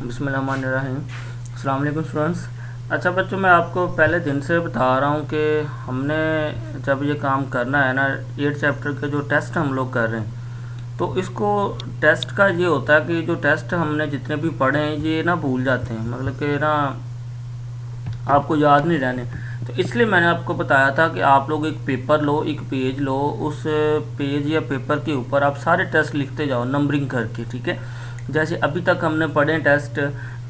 बिस्मिल्लाहिर्रहमानिर्रहीम। अस्सलाम वालेकुम स्टूडेंट्स। अच्छा बच्चों, मैं आपको पहले दिन से बता रहा हूँ कि हमने जब ये काम करना है ना, 8 चैप्टर के जो टेस्ट हम लोग कर रहे हैं, तो इसको टेस्ट का ये होता है कि जो टेस्ट हमने जितने भी पढ़े हैं ये ना भूल जाते हैं, मतलब कि ना आपको याद नहीं रहने। तो इसलिए मैंने आपको बताया था कि आप लोग एक पेपर लो, एक पेज लो, उस पेज या पेपर के ऊपर आप सारे टेस्ट लिखते जाओ नंबरिंग करके, ठीक है। जैसे अभी तक हमने पढ़े टेस्ट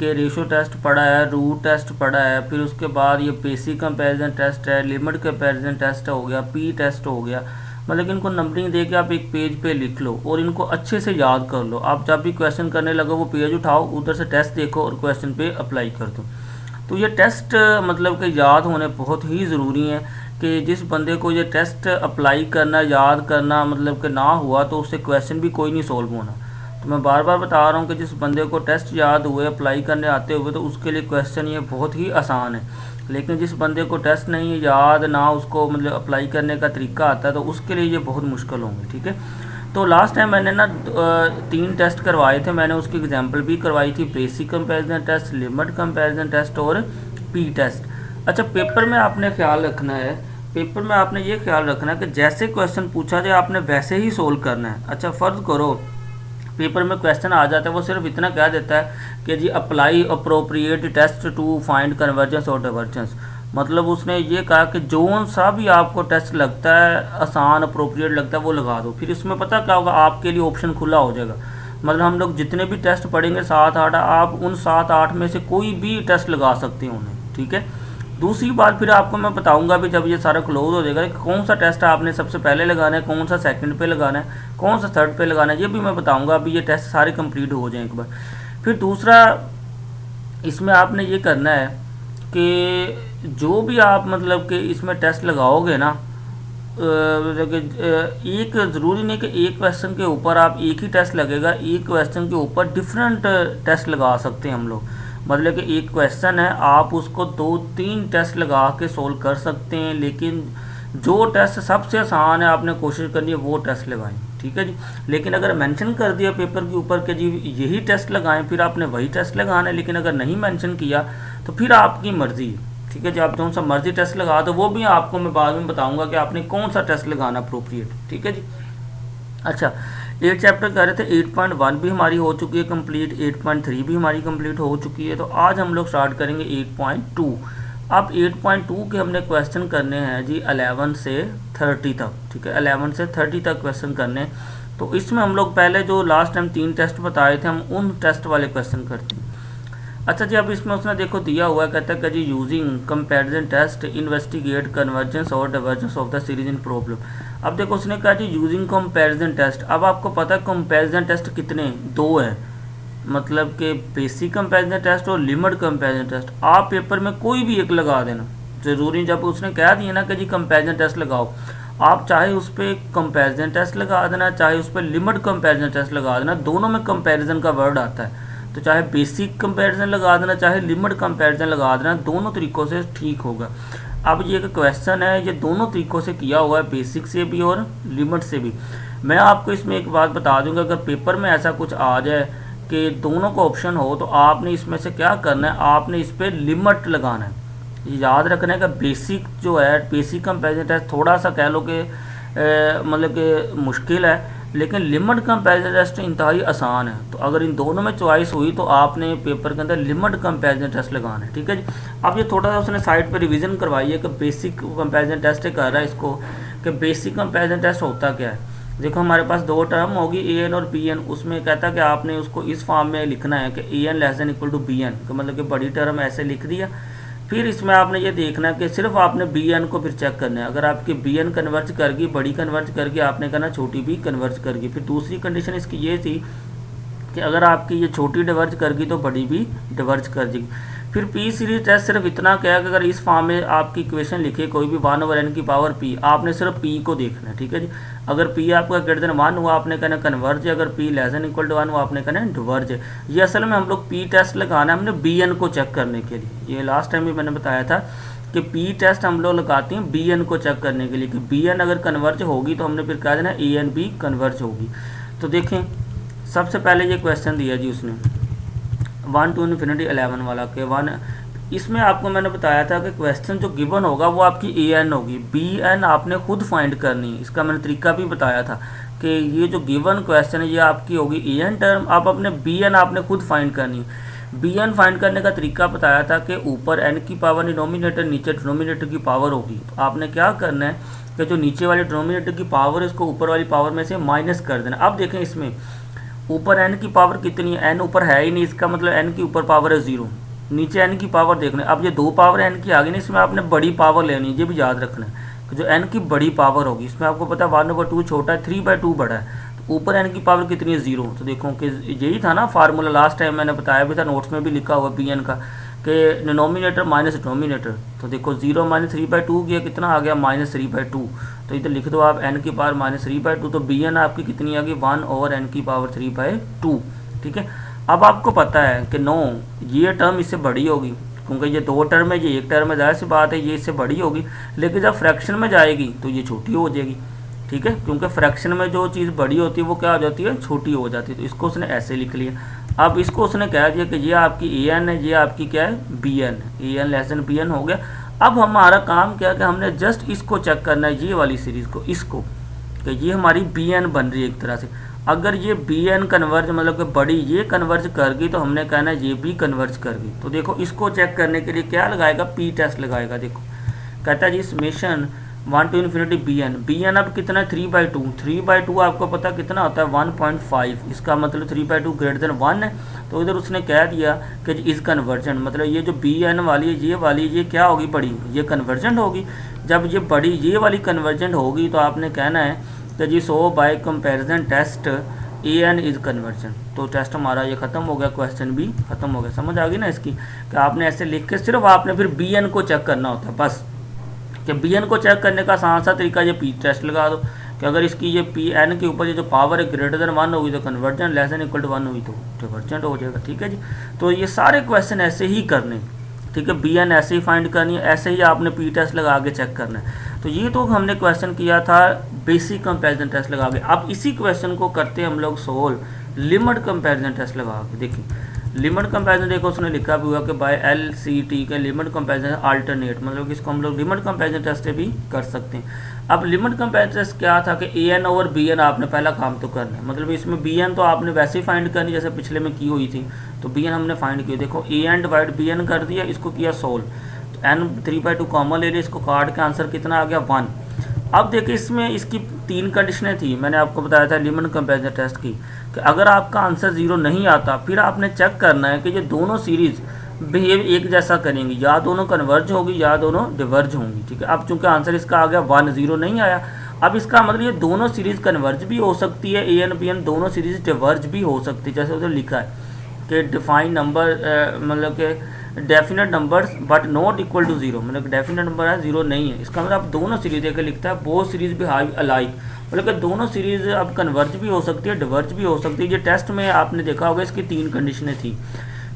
के रेशो टेस्ट पढ़ा है, रूट टेस्ट पढ़ा है, फिर उसके बाद ये बेसिक कंपैरिजन टेस्ट है, लिमिट कंपैरिजन टेस्ट हो गया, पी टेस्ट हो गया। मतलब इनको नंबरिंग दे के आप एक पेज पे लिख लो और इनको अच्छे से याद कर लो। आप जब भी क्वेश्चन करने लगो वो पेज उठाओ, उधर से टेस्ट देखो और क्वेश्चन पे अप्लाई कर दो। तो ये टेस्ट मतलब कि याद होने बहुत ही ज़रूरी है कि जिस बंदे को ये टेस्ट अप्लाई करना, याद करना मतलब कि ना हुआ तो उससे क्वेश्चन भी कोई नहीं सोल्व होना। तो मैं बार बार बता रहा हूँ कि जिस बंदे को टेस्ट याद हुए, अप्लाई करने आते हुए, तो उसके लिए क्वेश्चन ये बहुत ही आसान है। लेकिन जिस बंदे को टेस्ट नहीं है याद, ना उसको मतलब अप्लाई करने का तरीका आता है, तो उसके लिए ये बहुत मुश्किल होंगे, ठीक है। तो लास्ट टाइम मैंने ना 3 टेस्ट करवाए थे, मैंने उसकी एग्जांपल भी करवाई थी, basic comparison test, limit comparison test और पी टेस्ट। अच्छा, पेपर में आपने ख्याल रखना है, पेपर में आपने ये ख्याल रखना है कि जैसे क्वेश्चन पूछा जाए आपने वैसे ही सोल्व करना है। अच्छा, फ़र्ज़ करो पेपर में क्वेश्चन आ जाता है, वो सिर्फ इतना कह देता है कि जी apply appropriate test to find convergence और डाइवर्जेंस। मतलब उसने ये कहा कि जो सा भी आपको टेस्ट लगता है आसान, अप्रोप्रिएट लगता है, वो लगा दो। फिर इसमें पता क्या होगा, आपके लिए ऑप्शन खुला हो जाएगा। मतलब हम लोग जितने भी टेस्ट पढ़ेंगे 7-8, आप उन 7-8 में से कोई भी टेस्ट लगा सकते हैं उन्हें, ठीक है। दूसरी बात फिर आपको मैं बताऊंगा भी जब ये सारा क्लोज हो जाएगा कि कौन सा टेस्ट आपने सबसे पहले लगाना है, कौन सा सेकंड पे लगाना है, कौन सा थर्ड पे लगाना है, ये भी मैं बताऊंगा। अभी ये टेस्ट सारे कंप्लीट हो जाएं एक बार। फिर दूसरा इसमें आपने ये करना है कि जो भी आप मतलब कि इसमें टेस्ट लगाओगे ना, मतलब कि एक ज़रूरी नहीं कि एक क्वेश्चन के ऊपर आप एक ही टेस्ट लगेगा, एक क्वेश्चन के ऊपर डिफरेंट टेस्ट लगा सकते हैं हम लोग। मतलब कि एक क्वेश्चन है, आप उसको 2-3 टेस्ट लगा के सोल्व कर सकते हैं, लेकिन जो टेस्ट सबसे आसान है आपने कोशिश करनी है वो टेस्ट लगाएं, ठीक है जी। लेकिन अगर मेंशन कर दिया पेपर के ऊपर कि जी यही टेस्ट लगाएं, फिर आपने वही टेस्ट लगाना है। लेकिन अगर नहीं मेंशन किया तो फिर आपकी मर्जी है, ठीक है जी। आप कौन सा मर्जी टेस्ट लगा दो, वो भी आपको मैं बाद में बताऊंगा कि आपने कौन सा टेस्ट लगाना अप्रोप्रिएट, ठीक है जी। अच्छा, 8 चैप्टर कर रहे थे, 8.1 भी हमारी हो चुकी है कंप्लीट, 8.3 भी हमारी कंप्लीट हो चुकी है। तो आज हम लोग स्टार्ट करेंगे 8.2। अब 8.2 के हमने क्वेश्चन करने हैं जी 11 से 30 तक, ठीक है। 11 से 30 तक क्वेश्चन करने। तो इसमें हम लोग पहले जो लास्ट टाइम 3 टेस्ट बताए थे, हम उन टेस्ट वाले क्वेश्चन करते हैं। अच्छा जी, अब इसमें उसने देखो दिया हुआ है, कहता है कि जी using comparison test investigate convergence और divergence of the series in problem. अब देखो उसने कहा जी यूजिंग कंपैरिजन टेस्ट। अब आपको पता है कंपैरिजन टेस्ट कितने, 2 हैं, मतलब कि बेसिक कंपैरिजन टेस्ट और लिमिट कंपैरिजन टेस्ट। आप पेपर में कोई भी एक लगा देना ज़रूरी। जब उसने कह दिया ना कि जी कंपैरिजन टेस्ट लगाओ, आप चाहे उस पर कंपैरिजन टेस्ट लगा देना, चाहे उस पर लिमिट कंपैरिजन टेस्ट लगा देना, दोनों में कंपैरिजन का वर्ड आता है। तो चाहे बेसिक कंपैरिजन लगा देना, चाहे लिमिट कंपैरिजन लगा देना, दोनों तरीक़ों से ठीक होगा। अब ये क्वेश्चन है, ये दोनों तरीक़ों से किया हुआ है, बेसिक से भी और लिमिट से भी। मैं आपको इसमें एक बात बता दूंगा, अगर पेपर में ऐसा कुछ आ जाए कि दोनों का ऑप्शन हो, तो आपने इसमें से क्या करना है, आपने इस पर लिमिट लगाना है। याद रखना है कि बेसिक जो है, बेसिक कंपैरिजन टेस्ट थोड़ा सा कह लो कि मतलब कि मुश्किल है, लेकिन लिमिट कंपैरिजन टेस्ट इंतहाई आसान है। तो अगर इन दोनों में चॉइस हुई तो आपने पेपर के अंदर लिमिट कंपैरिजन टेस्ट लगाना है, ठीक है जी। अब ये थोड़ा सा उसने साइड पे रिवीजन करवाई है कि बेसिक कंपैरिजन टेस्ट कर रहा है इसको, कि बेसिक कंपैरिजन टेस्ट होता क्या है। देखो हमारे पास 2 टर्म होगी, ए एन और बी एन। उसमें कहता है कि आपने उसको इस फॉर्म में लिखना है कि a n less than equal to b n, मतलब कि बड़ी टर्म ऐसे लिख दिया। फिर इसमें आपने ये देखना है कि सिर्फ आपने बी एन को फिर चेक करना है। अगर आपकी बी एन कन्वर्ज कर गई, बड़ी कन्वर्ज कर गई, आपने कहना छोटी भी कन्वर्ज कर गई। फिर दूसरी कंडीशन इसकी ये थी कि अगर आपकी ये छोटी डिवर्ज कर गई तो बड़ी भी डिवर्ज कर जाएगी। फिर पी सीरीज टेस्ट सिर्फ इतना क्या है कि अगर इस फॉर्म में आपकी इक्वेशन लिखे कोई भी 1/n की पावर पी, आपने सिर्फ पी को देखना है, ठीक है जी। अगर पी आपका ग्रेटर देन 1 हुआ, आपने कहना कन्वर्ज है। अगर P less than equal to 1 हुआ, आपने कहना डिवर्ज है। ये असल में हम लोग पी टेस्ट लगाना है हमने बी एन को चेक करने के लिए। ये लास्ट टाइम भी मैंने बताया था कि पी टेस्ट हम लोग लगाते हैं बी एन को चेक करने के लिए, कि बी एन अगर कन्वर्ज होगी तो हमने फिर कह देना ए एन भी कन्वर्ज होगी। तो देखें सबसे पहले ये क्वेश्चन दिया जी उसने 1 to इन्फिनिटी 11 वाला के 1। इसमें आपको मैंने बताया था कि क्वेश्चन जो गिवन होगा वो आपकी ए एन होगी, बी एन आपने खुद फाइंड करनी है। इसका मैंने तरीका भी बताया था कि ये जो गिवन क्वेश्चन है ये आपकी होगी ए एन टर्म, आप अपने बी एन आपने खुद फाइंड करनी है। बी एन फाइंड करने का तरीका बताया था कि ऊपर एन की पावर डिनोमिनेटर, नीचे डिनोमिनेटर की पावर होगी। तो आपने क्या करना है कि जो नीचे वाले डिनोमिनेटर की पावर है उसको ऊपर वाली पावर में से माइनस कर देना। अब देखें इसमें ऊपर एन की पावर कितनी है, एन ऊपर है ही नहीं, इसका मतलब एन की ऊपर पावर है 0, नीचे एन की पावर देखना है। अब ये 2 पावर एन की आ गई ना, इसमें आपने बड़ी पावर लेनी है, ये भी याद रखना है कि जो एन की बड़ी पावर होगी, इसमें आपको पता है 1/2 छोटा है, 3/2 बड़ा है, तो ऊपर एन की पावर कितनी है 0। तो देखो कि यही था ना फार्मूला, लास्ट टाइम मैंने बताया भी था, नोट्स में भी लिखा हुआ बी एन का कि डिनोमिनेटर माइनस डिनोमिनेटर। तो देखो 0 - 3/2 किया, कितना आ गया -3/2। तो इधर लिख दो आप एन की पावर -3/2, तो बी एन आपकी कितनी आ गई 1/n की पावर 3/2। ठीक है, अब आपको पता है कि नो ये टर्म इससे बड़ी होगी, क्योंकि ये 2 टर्म है, ये 1 टर्म है, जाहिर सी बात है ये इससे बड़ी होगी। लेकिन जब फ्रैक्शन में जाएगी तो ये छोटी हो जाएगी। ठीक है, क्योंकि फ्रैक्शन में जो चीज़ बड़ी होती है वो क्या हो जाती है, छोटी हो जाती है। तो इसको उसने ऐसे लिख लिया। अब इसको उसने कह दिया कि ये आपकी ए एन है, ये आपकी क्या है b n, a n less than b n हो गया। अब हमारा काम क्या है कि हमने जस्ट इसको चेक करना है, ये वाली सीरीज़ को, इसको, कि ये हमारी बी एन बन रही है एक तरह से। अगर ये बी एन कन्वर्ज मतलब कि बड़ी ये कन्वर्ज कर गई तो हमने कहना है ये भी कन्वर्ज कर गई। तो देखो इसको चेक करने के लिए क्या लगाएगा, पी टेस्ट लगाएगा। देखो कहता है जी summation 1 to infinity b n अब कितना है 3/2, 3/2 आपको पता कितना होता है 1.5, इसका मतलब 3/2 ग्रेटर देन 1 है। तो इधर उसने कह दिया कि इज़ कन्वर्जन, मतलब ये जो बी एन वाली है ये वाली ये क्या होगी बड़ी, ये कन्वर्जेंट होगी। जब ये बड़ी ये वाली कन्वर्जेंट होगी तो आपने कहना है कि जी so by comparison test a n is convergent. तो टेस्ट हमारा ये ख़त्म हो गया, क्वेश्चन भी ख़त्म हो गया। समझ आ गई ना इसकी, कि आपने ऐसे लिख के सिर्फ आपने फिर बी एन को चेक करना होता है बस। कि बी एन को चेक करने का आसान सा तरीका ये पी टेस्ट लगा दो कि अगर इसकी ये पी एन के ऊपर ये जो पावर है ग्रेटर देन 1 होगी तो convergent, less than equal to 1 हुई तो डिवर्जेंट हो जाएगा। ठीक है जी, तो ये सारे क्वेश्चन ऐसे ही करने। ठीक है, बी एन ऐसे ही फाइंड करनी है, ऐसे ही आपने पी टेस्ट लगा के चेक करना है। तो ये तो हमने क्वेश्चन किया था बेसिक कंपेरिजन टेस्ट लगा के। अब इसी क्वेश्चन को करते हैं हम लोग सोल्व लिमिट कंपेरिजन टेस्ट लगा के। देखिए लिमिट कंपैरिजन देखो उसने लिखा भी हुआ कि बाय LCT के लिमिट कंपैरिजन अल्टरनेट, मतलब कि इसको हम लोग लिमिट कंपैरिजन टेस्ट भी कर सकते हैं। अब लिमिट कंपैरिजन टेस्ट क्या था कि AN ओवर BN आपने पहला काम तो करना है, मतलब इसमें BN तो आपने वैसे ही फाइंड करनी जैसे पिछले में की हुई थी। तो BN हमने फाइंड किया, देखो AN डिवाइड BN कर दिया, इसको किया सोल्व, तो N 3/2 कॉमन ले लिया, इसको काट के आंसर कितना आ गया 1। अब देखिए इसमें इसकी 3 कंडीशनें थी, मैंने आपको बताया था लिमिट कंपैरिजन टेस्ट की, कि अगर आपका आंसर 0 नहीं आता फिर आपने चेक करना है कि ये दोनों सीरीज़ बिहेव एक जैसा करेंगी, या दोनों कन्वर्ज होगी या दोनों डिवर्ज होंगी। ठीक है, अब चूंकि आंसर इसका आ गया 1, 0 नहीं आया, अब इसका मतलब ये दोनों सीरीज़ कन्वर्ज भी हो सकती है, AN BN दोनों सीरीज़ डिवर्ज भी हो सकती है। जैसे उधर लिखा है कि डिफाइन नंबर मतलब कि definite numbers but not equal to 0, मतलब डेफिनेट नंबर है 0 नहीं है, इसका मतलब आप दोनों सीरीज देकर लिखता है बोथ सीरीज बिहाव अलाइक, मतलब कि दोनों सीरीज अब कन्वर्ज भी हो सकती है डिवर्ज भी हो सकती है। ये टेस्ट में आपने देखा होगा इसकी 3 कंडीशनें थी,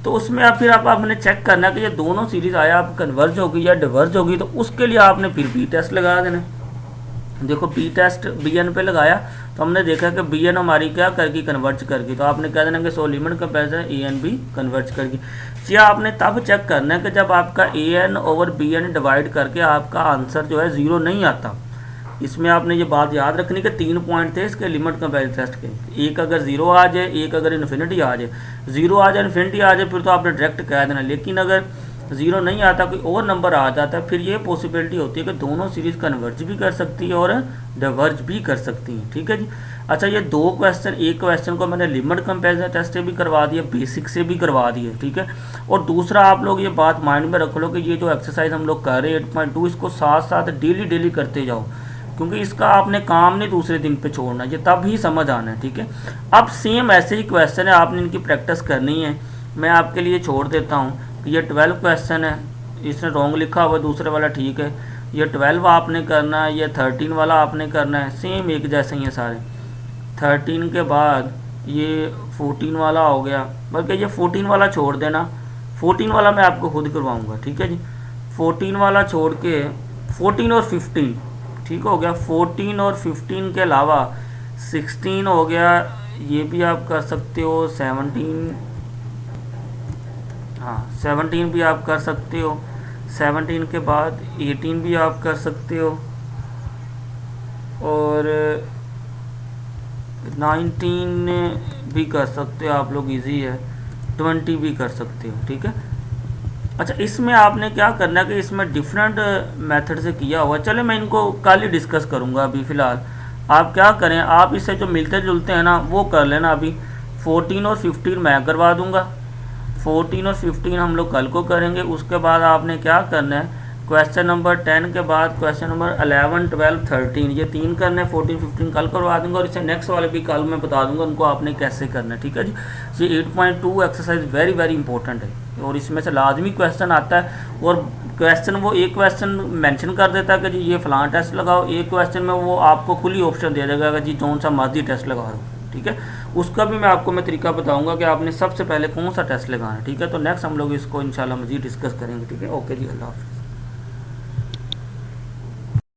तो उसमें आप फिर आपने चेक करना कि ये दोनों सीरीज आया आप कन्वर्ज होगी या डिवर्ज होगी, तो उसके लिए आपने फिर बी टेस्ट लगा देना। देखो बी टेस्ट BN पे लगाया तो हमने देखा कि BN हमारी क्या करगी कन्वर्ज करगी, तो आपने कह देना कि सो लिमिट कंपैरिजन AN भी कन्वर्ज करगी। या आपने तब चेक करना है कि जब आपका AN ओवर BN डिवाइड करके आपका आंसर जो है 0 नहीं आता। इसमें आपने ये बात याद रखनी कि 3 पॉइंट थे इसके लिमिट कंपैरिजन टेस्ट के, एक अगर 0 आ जाए, एक अगर इन्फिनिटी आ जाए। 0 आ जाए इन्फिनिटी आ जाए फिर तो आपने डायरेक्ट कह देना, लेकिन अगर 0 नहीं आता कोई और नंबर आ जाता है फिर ये पॉसिबिलिटी होती है कि दोनों सीरीज कन्वर्ज भी कर सकती है और डिवर्ज भी कर सकती हैं। ठीक है जी, अच्छा ये 2 क्वेश्चन, एक क्वेश्चन को मैंने लिमिट कंपैरिजन टेस्ट से भी करवा दिया, बेसिक से भी करवा दिए। ठीक है, और दूसरा आप लोग ये बात माइंड में रख लो कि ये जो एक्सरसाइज हम लोग कर रहे हैं 8.2 इसको साथ साथ डेली करते जाओ, क्योंकि इसका आपने काम नहीं दूसरे दिन पे छोड़ना, ये तब ही समझ आना है। ठीक है, अब सेम ऐसे ही क्वेश्चन है, आपने इनकी प्रैक्टिस करनी है। मैं आपके लिए छोड़ देता हूँ, ये 12 क्वेश्चन है, इसने रॉन्ग लिखा हुआ, दूसरे वाला ठीक है। ये 12 आपने करना है, ये 13 वाला आपने करना है, सेम एक जैसे ही हैं सारे। 13 के बाद ये 14 वाला हो गया, बल्कि ये 14 वाला छोड़ देना, 14 वाला मैं आपको खुद करवाऊँगा। ठीक है जी, 14 वाला छोड़ के 14 और 15 ठीक हो गया, 14 और 15 के अलावा 16 हो गया, ये भी आप कर सकते हो, 17 हाँ 17 भी आप कर सकते हो, 17 के बाद 18 भी आप कर सकते हो, और 19 भी कर सकते हो आप लोग, इजी है। 20 भी कर सकते हो, ठीक है। अच्छा, इसमें आपने क्या करना है कि इसमें डिफरेंट मेथड से किया हुआ है। चले मैं इनको कल ही डिस्कस करूँगा, अभी फ़िलहाल आप क्या करें, आप इससे जो मिलते जुलते हैं ना वो कर लेना। अभी 14 और 15 मैं करवा दूँगा, 14 और 15 हम लोग कल को करेंगे। उसके बाद आपने क्या करना है, क्वेश्चन नंबर 10 के बाद क्वेश्चन नंबर 11, 12, 13 ये 3 करने हैं। 14, 15 कल करवा दूंगा, और इससे नेक्स्ट वाले भी कल मैं बता दूंगा उनको आपने कैसे करना है, ठीक है जी। ये 8.2 एक्सरसाइज वेरी वेरी इंपॉर्टेंट है, और इसमें से लाजमी क्वेश्चन आता है। और क्वेश्चन वो एक क्वेश्चन मेंशन कर देता है कि जी ये फलां टेस्ट लगाओ, एक क्वेश्चन में वो आपको खुली ऑप्शन दे देगा कि जी कौन सा मर्जी टेस्ट लगा दो, ठीक है। उसका भी मैं आपको तरीका बताऊंगा कि आपने सबसे पहले कौन सा टेस्ट लगाना है, ठीक है। तो नेक्स्ट हम लोग इसको इंशाल्लाह मज़ीद डिस्कस करेंगे, ठीक है। ओके जी, अल्लाह हाफ़िज़।